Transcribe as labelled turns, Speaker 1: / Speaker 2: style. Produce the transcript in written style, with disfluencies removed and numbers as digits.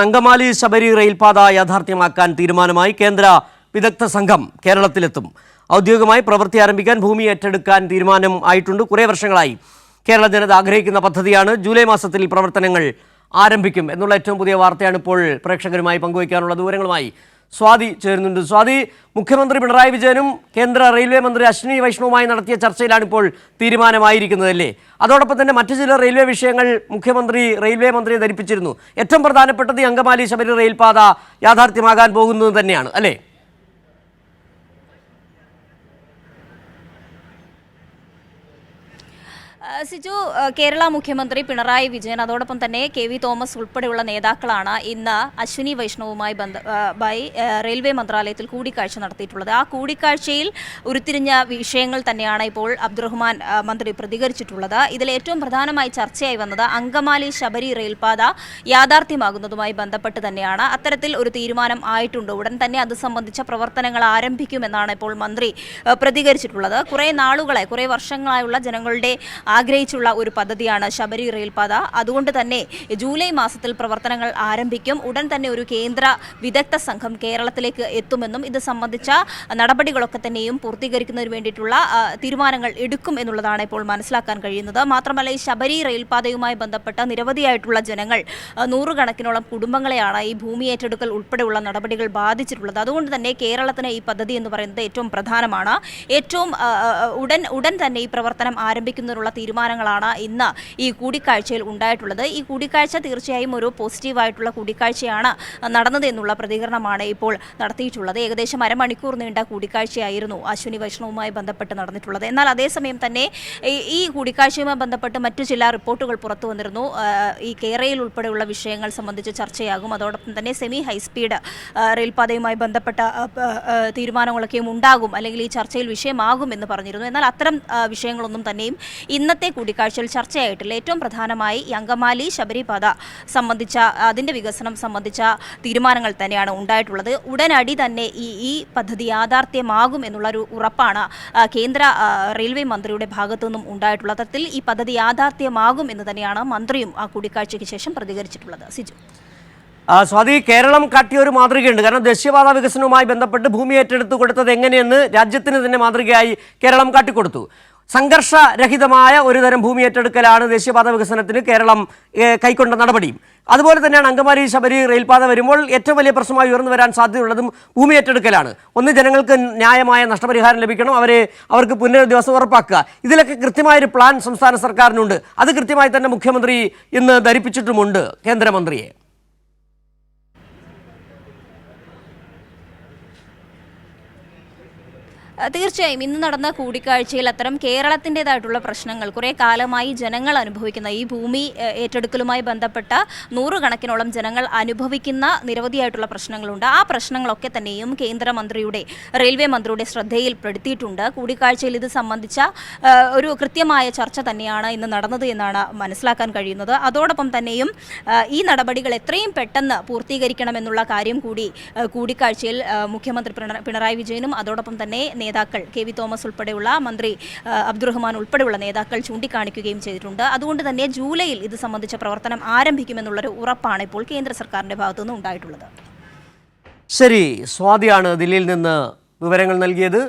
Speaker 1: അങ്കമാലി ശബരി റെയിൽപാത യാഥാർത്ഥ്യമാക്കാൻ തീരുമാനമായി കേന്ദ്ര വിദഗ്ധ സംഘം കേരളത്തിലെത്തും. ഔദ്യോഗികമായി പ്രവൃത്തി ആരംഭിക്കാൻ ഭൂമി ഏറ്റെടുക്കാൻ തീരുമാനം ആയിട്ടുണ്ട്. കുറേ വർഷങ്ങളായി കേരള ജനത ആഗ്രഹിക്കുന്ന പദ്ധതിയാണ്. ജൂലൈ മാസത്തിൽ പ്രവർത്തനങ്ങൾ ആരംഭിക്കും എന്നുള്ള ഏറ്റവും പുതിയ വാർത്തയാണ് ഇപ്പോൾ പ്രേക്ഷകരുമായി പങ്കുവയ്ക്കാനുള്ള. വിവരങ്ങളുമായി സ്വാതി ചേരുന്നുണ്ട്. സ്വാതി, മുഖ്യമന്ത്രി പിണറായി വിജയനും കേന്ദ്ര റെയിൽവേ മന്ത്രി അശ്വിനി വൈഷ്ണവുമായി നടത്തിയ ചർച്ചയിലാണ് ഇപ്പോൾ തീരുമാനമായിരിക്കുന്നതല്ലേ? അതോടൊപ്പം തന്നെ മറ്റു ചില റെയിൽവേ വിഷയങ്ങൾ മുഖ്യമന്ത്രി റെയിൽവേ മന്ത്രിയെ ധരിപ്പിച്ചിരുന്നു. ഏറ്റവും പ്രധാനപ്പെട്ടത് ഈ അങ്കമാലി ശബരി റെയിൽപാത യാഥാർത്ഥ്യമാകാൻ പോകുന്നത് തന്നെയാണ് അല്ലേ?
Speaker 2: സിജു, കേരള മുഖ്യമന്ത്രി പിണറായി വിജയൻ അതോടൊപ്പം തന്നെ KV തോമസ് ഉൾപ്പെടെയുള്ള നേതാക്കളാണ് ഇന്ന് അശ്വിനി വൈഷ്ണവുമായി റെയിൽവേ മന്ത്രാലയത്തിൽ കൂടിക്കാഴ്ച നടത്തിയിട്ടുള്ളത്. ആ കൂടിക്കാഴ്ചയിൽ ഉരുത്തിരിഞ്ഞ വിഷയങ്ങൾ തന്നെയാണ് ഇപ്പോൾ അബ്ദുറഹ്മാൻ മന്ത്രി പ്രതികരിച്ചിട്ടുള്ളത്. ഇതിൽ ഏറ്റവും പ്രധാനമായി ചർച്ചയായി വന്നത് അങ്കമാലി ശബരി റെയിൽപാത യാഥാർത്ഥ്യമാകുന്നതുമായി ബന്ധപ്പെട്ട് തന്നെയാണ്. അത്തരത്തിൽ ഒരു തീരുമാനം ആയിട്ടുണ്ട്. ഉടൻ തന്നെ അത് സംബന്ധിച്ച പ്രവർത്തനങ്ങൾ ആരംഭിക്കുമെന്നാണ് ഇപ്പോൾ മന്ത്രി പ്രതികരിച്ചിട്ടുള്ളത്. കുറേ വർഷങ്ങളായുള്ള ജനങ്ങളുടെ ആഗ്രഹിച്ചുള്ള ഒരു പദ്ധതിയാണ് ശബരി റെയിൽപാത. അതുകൊണ്ട് തന്നെ ജൂലൈ മാസത്തിൽ പ്രവർത്തനങ്ങൾ ആരംഭിക്കും. ഉടൻ തന്നെ ഒരു കേന്ദ്ര വിദഗ്ധ സംഘം കേരളത്തിലേക്ക് എത്തുമെന്നും ഇത് സംബന്ധിച്ച നടപടികളൊക്കെ തന്നെയും പൂർത്തീകരിക്കുന്നതിന് വേണ്ടിയിട്ടുള്ള തീരുമാനങ്ങൾ എടുക്കും എന്നുള്ളതാണ് ഇപ്പോൾ മനസ്സിലാക്കാൻ കഴിയുന്നത്. മാത്രമല്ല, ഈ ശബരി റെയിൽപാതയുമായി ബന്ധപ്പെട്ട നിരവധിയായിട്ടുള്ള ജനങ്ങൾ, നൂറുകണക്കിനോളം കുടുംബങ്ങളെയാണ് ഈ ഭൂമി ഏറ്റെടുക്കൽ ഉൾപ്പെടെയുള്ള നടപടികൾ ബാധിച്ചിട്ടുള്ളത്. അതുകൊണ്ട് തന്നെ കേരളത്തിന് ഈ പദ്ധതി എന്ന് പറയുന്നത് ഏറ്റവും പ്രധാനമാണ്. ഉടൻ തന്നെ ഈ പ്രവർത്തനം ആരംഭിക്കുന്നതിനുള്ള തീരുമാനങ്ങളാണ് ഇന്ന് ഈ കൂടിക്കാഴ്ചയിൽ ഉണ്ടായിട്ടുള്ളത്. ഈ കൂടിക്കാഴ്ച തീർച്ചയായും ഒരു പോസിറ്റീവായിട്ടുള്ള കൂടിക്കാഴ്ചയാണ് നടന്നത് എന്നുള്ള പ്രതികരണമാണ് ഇപ്പോൾ നടത്തിയിട്ടുള്ളത്. ഏകദേശം അരമണിക്കൂർ നീണ്ട കൂടിക്കാഴ്ചയായിരുന്നു അശ്വിനി വൈഷ്ണവുമായി ബന്ധപ്പെട്ട് നടന്നിട്ടുള്ളത്. എന്നാൽ അതേസമയം തന്നെ ഈ കൂടിക്കാഴ്ചയുമായി ബന്ധപ്പെട്ട് മറ്റു ചില റിപ്പോർട്ടുകൾ പുറത്തു വന്നിരുന്നു. ഈ കേരളയിൽ ഉൾപ്പെടെയുള്ള വിഷയങ്ങൾ സംബന്ധിച്ച് ചർച്ചയാകും. അതോടൊപ്പം തന്നെ സെമി ഹൈസ്പീഡ് റെയിൽപാതയുമായി ബന്ധപ്പെട്ട തീരുമാനങ്ങളൊക്കെയും ഉണ്ടാകും, അല്ലെങ്കിൽ ഈ ചർച്ചയിൽ വിഷയമാകും എന്ന് പറഞ്ഞിരുന്നു. എന്നാൽ അത്തരം വിഷയങ്ങളൊന്നും തന്നെയും ഇന്നത്തെ കൂടിക്കാഴ്ചയിൽ ചർച്ചയായിട്ടില്ല. ഏറ്റവും പ്രധാനമായി ഈ അങ്കമാലി ശബരിപാത സംബന്ധിച്ച അതിൻ്റെ വികസനം സംബന്ധിച്ച തീരുമാനങ്ങൾ തന്നെയാണ് ഉണ്ടായിട്ടുള്ളത്. ഉടനടി തന്നെ ഈ പദ്ധതി യാഥാർത്ഥ്യമാകും എന്നുള്ളൊരു ഉറപ്പാണ് കേന്ദ്ര റെയിൽവേ മന്ത്രിയുടെ ഭാഗത്തു നിന്നും ഉണ്ടായിട്ടുള്ളത്. തരത്തിൽ ഈ പദ്ധതി യാഥാർത്ഥ്യമാകും എന്ന് തന്നെയാണ് മന്ത്രിയും ആ കൂടിക്കാഴ്ചയ്ക്ക് ശേഷം പ്രതികരിച്ചിട്ടുള്ളത്. സിജു,
Speaker 1: സ്വാതി, കേരളം കാട്ടിയ ഒരു മാതൃകയുണ്ട്. കാരണം ദേശീയപാത വികസനവുമായി ബന്ധപ്പെട്ട് ഭൂമി ഏറ്റെടുത്ത് കൊടുത്തത് എങ്ങനെയെന്ന് രാജ്യത്തിന് തന്നെ മാതൃകയായി കേരളം കാട്ടിക്കൊടുത്തു. സംഘർഷരഹിതമായ ഒരുതരം ഭൂമി ഏറ്റെടുക്കലാണ് ദേശീയപാത വികസനത്തിന് കേരളം കൈക്കൊണ്ട നടപടിയും. അതുപോലെ തന്നെയാണ് അങ്കമാലി ശബരി റെയിൽപാത വരുമ്പോൾ ഏറ്റവും വലിയ പ്രശ്നമായി ഉയർന്നു വരാൻ സാധ്യതയുള്ളതും ഭൂമി ഏറ്റെടുക്കലാണ്. ഒന്ന്, ജനങ്ങൾക്ക് ന്യായമായ നഷ്ടപരിഹാരം ലഭിക്കണം, അവർക്ക് പുനരധിവാസം ഉറപ്പാക്കുക. ഇതിലൊക്കെ കൃത്യമായൊരു പ്ലാൻ സംസ്ഥാന സർക്കാരിനുണ്ട്. അത് കൃത്യമായി തന്നെ മുഖ്യമന്ത്രി ഇന്ന് ധരിപ്പിച്ചിട്ടുമുണ്ട് കേന്ദ്രമന്ത്രിയെ.
Speaker 2: തീർച്ചയായും ഇന്ന് നടന്ന കൂടിക്കാഴ്ചയിൽ അത്തരം കേരളത്തിൻ്റെതായിട്ടുള്ള പ്രശ്നങ്ങൾ, കുറേ കാലമായി ജനങ്ങൾ അനുഭവിക്കുന്ന ഈ ഭൂമി ഏറ്റെടുക്കലുമായി ബന്ധപ്പെട്ട നൂറുകണക്കിനോളം ജനങ്ങൾ അനുഭവിക്കുന്ന നിരവധിയായിട്ടുള്ള പ്രശ്നങ്ങളുണ്ട്. ആ പ്രശ്നങ്ങളൊക്കെ തന്നെയും കേന്ദ്രമന്ത്രിയുടെ റെയിൽവേ മന്ത്രിയുടെ ശ്രദ്ധയിൽപ്പെടുത്തിയിട്ടുണ്ട്. കൂടിക്കാഴ്ചയിൽ ഇത് സംബന്ധിച്ച ഒരു കൃത്യമായ ചർച്ച തന്നെയാണ് ഇന്ന് നടന്നത് എന്നാണ് മനസ്സിലാക്കാൻ കഴിയുന്നത്. അതോടൊപ്പം തന്നെയും ഈ നടപടികൾ എത്രയും പെട്ടെന്ന് പൂർത്തീകരിക്കണമെന്നുള്ള കാര്യം കൂടി കൂടിക്കാഴ്ചയിൽ മുഖ്യമന്ത്രി പിണറായി വിജയനും അതോടൊപ്പം തന്നെ നേതാക്കൾ KV തോമസ് ഉൾപ്പെടെയുള്ള മന്ത്രി അബ്ദുറഹ്മാൻ ഉൾപ്പെടെയുള്ള നേതാക്കൾ ചൂണ്ടിക്കാണിക്കുകയും ചെയ്തിട്ടുണ്ട്. അതുകൊണ്ട് തന്നെ ജൂലൈയിൽ ഇത് സംബന്ധിച്ച പ്രവർത്തനം ആരംഭിക്കുമെന്നുള്ളൊരു ഉറപ്പാണ് ഇപ്പോൾ കേന്ദ്ര സർക്കാരിൻ്റെ ഭാഗത്തുനിന്ന് ഉണ്ടായിട്ടുള്ളത്.
Speaker 1: ശരി, സ്വാതിയാണ് ദില്ലിയിൽ നിന്ന് വിവരങ്ങൾ നൽകിയത്.